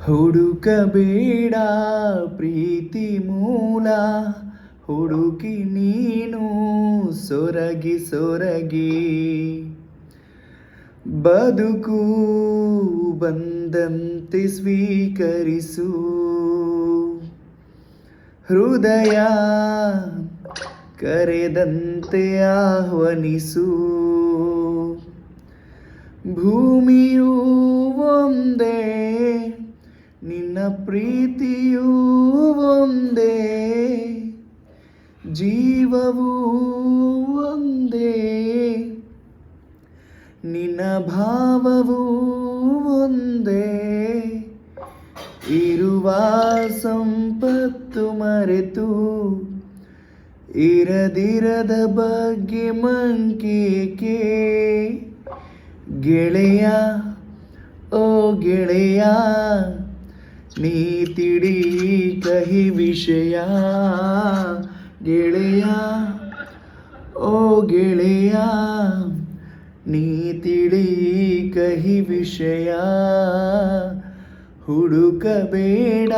ಹುಡುಕಬೇಡ ಪ್ರೀತಿ ಮೂಲ, ಹುಡುಕಿ ನೀನು ಸೊರಗಿ ಸೊರಗಿ. ಬದುಕು ಬಂದಂತೆ ಸ್ವೀಕರಿಸು, ಹೃದಯ ಕರೆದಂತೆ ಆಹ್ವಾನಿಸು. ಭೂಮಿಯೂ ಒಂದೇ, ನಿನ್ನ ಪ್ರೀತಿಯೂ ಒಂದೇ, ಜೀವವೂ ಒಂದೇ, ನಿನ್ನ ಭಾವವೂ ಒಂದೇ. ಇರುವ ಸಂಪತ್ತು ಮರೆತು ಇರದಿರದ ಬಗ್ಗೆ ಮಂಕೇಕೆ. ಗೆಳೆಯ ಓ ಗೆಳೆಯ, ನೀ ತಿಳಿ ಕಹಿ ವಿಷಯ. ಗೆಳೆಯ ಓ ಗೆಳೆಯ, ನೀ ತಿಳಿ ಕಹಿ ವಿಷಯ. ಹುಡುಕಬೇಡ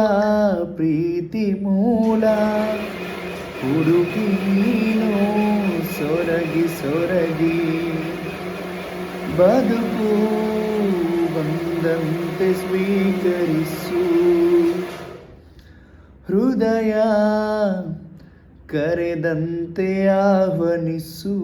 ಪ್ರೀತಿ ಮೂಲ, ಹುಡುಕಿ ನೀನು ಸೊರಗಿ ಸೊರಗಿ. ಬದುಕು ಬಂದಂತೆ ಸ್ವೀಕರಿಸು, ಹೃದಯ ಕರೆದಂತೆ ಆಹ್ವಾನಿಸು.